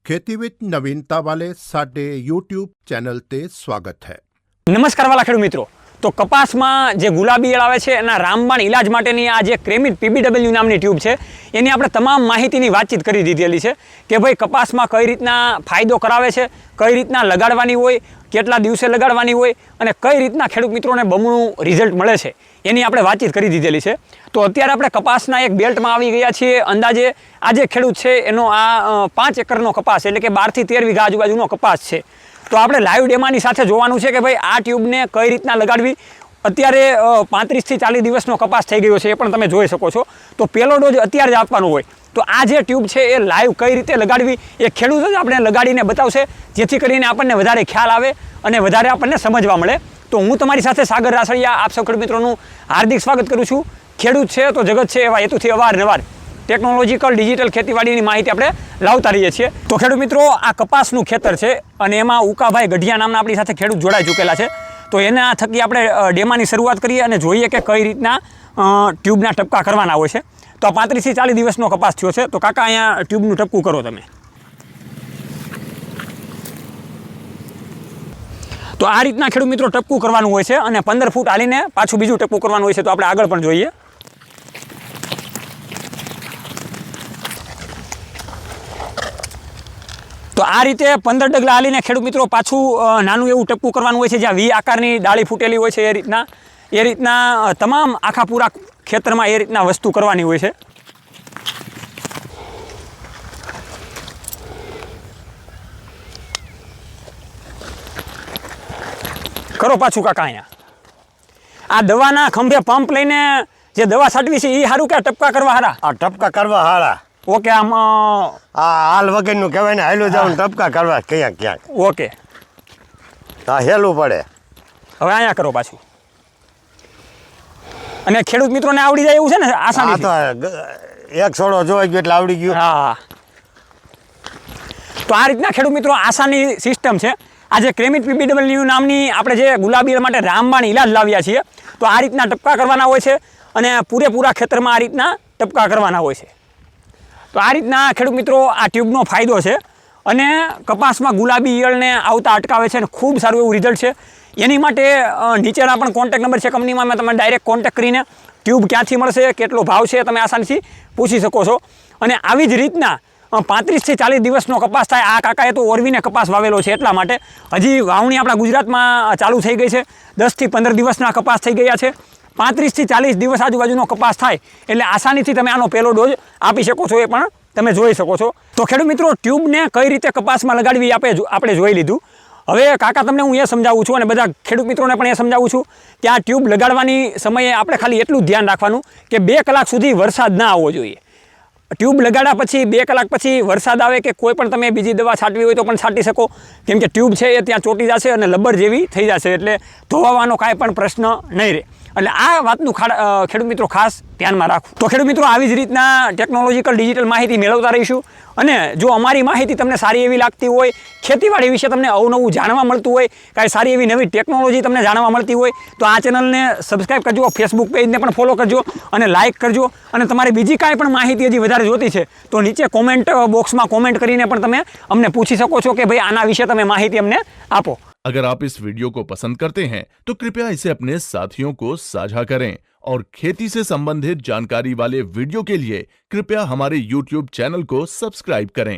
खेती विद नवीनता वाले साडे यूट्यूब चैनल ते स्वागत है। नमस्कार वाला खेडूत मित्रों, तो कपासमां जे गुलाबी ईयळ आवे छे एना रामबाण इलाज माटेनी आ जे क्रेमिट PBW नामनी ट्यूब छे एनी आपणे तमाम माहितीनी वातचीत करी दीधेली छे के भाई कपासमां कई रीतना फायदो करावे छे, कई रीतना लगाडवानी होय, કેટલા દિવસે લગાડવાની હોય અને કઈ રીતના ખેડૂત મિત્રોને બમણું રિઝલ્ટ મળે છે એની આપણે વાતચીત કરી દીધેલી છે। તો અત્યારે આપણે કપાસના એક બેલ્ટમાં આવી ગયા છીએ। અંદાજે આ જે ખેડૂત છે એનો આ 5 એકરનો કપાસ એટલે કે 12 થી 13 વીઘા આજુબાજુનો કપાસ છે। તો આપણે લાઈવ ડેમાની સાથે જોવાનું છે કે ભાઈ આ ટ્યુબને કઈ રીતના લગાડવી। અત્યારે 35 થી 40 દિવસનો કપાસ થઈ ગયો છે એ પણ તમે જોઈ શકો છો। તો પહેલો ડોઝ અત્યારે જ આપવાનો હોય તો આ જે ટ્યુબ છે એ લાઈવ કઈ રીતે લગાડવી એ ખેડૂત જ આપણે લગાડીને બતાવશે, જેથી કરીને આપણને વધારે ખ્યાલ આવે અને વધારે આપણને સમજવા મળે। તો હું તમારી સાથે સાગર રાસળિયા આપ સૌ ખેડૂત મિત્રોનું હાર્દિક સ્વાગત કરું છું। ખેડૂત છે તો જગત છે એવા હેતુથી અવારનવાર ટેકનોલોજીકલ ડિજિટલ ખેતીવાડીની માહિતી આપણે લાવતા રહીએ છીએ। તો ખેડૂત મિત્રો, આ કપાસનું ખેતર છે અને એમાં ઉકાભાઈ ગઢિયા નામના આપણી સાથે ખેડૂત જોડાઈ ચૂકેલા છે। તો એના થકી આપણે ડેમાની શરૂઆત કરીએ અને જોઈએ કે કઈ રીતના ટ્યુબના ટપકા કરવાના હોય છે। તો 35 થી 40 દિવસનો કપાસ થયો છે। તો કાકા અહીંયા ટ્યુબનું ટપકું કરો તમે। તો આ રીતના ખેડૂત મિત્રો ટપકું કરવાનું હોય છે અને 15 ફૂટ હાલીને પાછું બીજું ટપકું કરવાનું હોય છે। તો આપણે આગળ પણ જોઈએ। તો આ રીતે 15 ડગલા હાલીને ખેડૂત મિત્રો પાછું નાનું એવું ટપકું કરવાનું હોય છે, જ્યાં વી આકારની ડાળી ફૂટેલી હોય છે એ રીતના તમામ આખા પૂરા ખેતરમાં એ રીતના વસ્તુ કરવાની હોય છે। કરો પાછું કાકા। અહીંયા આ દવાના ખંભે પંપ લઈને જે દવા છાંટવી છે એ સારું કે ટપકા કરવા હારા? આ ટપકા કરવા હારા। ઓકે, આમ આ હાલ વગરનું કહેવાય ને, હાલું જવું ટપકા કરવા ક્યાંક ક્યાંક। ઓકે, હા હેલું પડે। હવે અહીંયા કરો પાછું। અને ખેડૂત મિત્રોને આવડી જાય એવું છે ને આસાની? તો એક છોડો જોઈ ગયો એટલે આવડી ગયું। હા, તો આ રીતના ખેડૂત મિત્રો આસાની સિસ્ટમ છે। આ જે ક્રેમિટ PBW નામની આપણે જે ગુલાબી માટે રામબાણ ઇલાજ લાવ્યા છીએ, તો આ રીતના ટપકા કરવાના હોય છે અને પૂરેપૂરા ખેતરમાં આ રીતના ટપકા કરવાના હોય છે। તો આ રીતના ખેડૂત મિત્રો આ ટ્યુબનો ફાયદો છે અને કપાસમાં ગુલાબી ઈયળને આવતા અટકાવે છે અને ખૂબ સારું એવું રિઝલ્ટ છે। એની માટે નીચેના પણ કોન્ટેક્ટ નંબર છે કંપનીમાં, મેં તમે ડાયરેક્ટ કોન્ટેક્ટ કરીને ટ્યુબ ક્યાંથી મળશે, કેટલો ભાવ છે તમે આસાનીથી પૂછી શકો છો। અને આવી જ રીતના 35 થી 40 દિવસનો કપાસ થાય। આ કાકાએ તો ઓરવીને કપાસ વાવેલો છે એટલા માટે હજી વાવણી આપણા ગુજરાતમાં ચાલુ થઈ ગઈ છે। 10 થી 15 દિવસના કપાસ થઈ ગયા છે। 35 થી 40 દિવસ આજુબાજુનો કપાસ થાય એટલે આસાનીથી તમે આનો પહેલો ડોઝ આપી શકો છો, એ પણ તમે જોઈ શકો છો। તો ખેડૂત મિત્રો, ટ્યુબને કઈ રીતે કપાસમાં લગાડવી આપણે જોઈ લીધું। હવે કાકા તમને હું એ સમજાવું છું અને બધા ખેડૂત મિત્રોને પણ એ સમજાવું છું કે આ ટ્યુબ લગાડવાની સમયે આપણે ખાલી એટલું જ ધ્યાન રાખવાનું કે 2 કલાક સુધી વરસાદ ના આવવો જોઈએ। ટ્યુબ લગાડ્યા પછી 2 કલાક પછી વરસાદ આવે કે કોઈ પણ તમે બીજી દવા છાંટવી હોય તો પણ છાંટી શકો, કેમ કે ટ્યુબ છે એ ત્યાં ચોંટી જશે અને લબર જેવી થઈ જશે, એટલે ધોવાનો કાંઈ પણ પ્રશ્ન નહીં રહે। એટલે આ વાતનું ખેડૂત મિત્રો ખાસ ધ્યાનમાં રાખવું। તો ખેડૂત મિત્રો, આવી જ રીતના ટેકનોલોજીકલ ડિજિટલ માહિતી મેળવતા રહીશું અને જો અમારી માહિતી તમને સારી એવી લાગતી હોય, ખેતીવાડી વિશે તમને અવનવું જાણવા મળતું હોય, કાંઈ સારી એવી નવી ટેકનોલોજી તમને જાણવા મળતી હોય તો આ ચેનલને સબસ્ક્રાઈબ કરજો, ફેસબુક પેજને પણ ફોલો કરજો અને લાઇક કરજો। અને તમારે બીજી કાંઈ પણ માહિતી હજી વધારે જોતી છે તો નીચે કોમેન્ટ બોક્સમાં કોમેન્ટ કરીને પણ તમે અમને પૂછી શકો છો કે ભાઈ આના વિશે તમે માહિતી અમને આપો। अगर आप इस वीडियो को पसंद करते हैं तो कृपया इसे अपने साथियों को साझा करें और खेती से संबंधित जानकारी वाले वीडियो के लिए कृपया हमारे YouTube चैनल को सब्सक्राइब करें।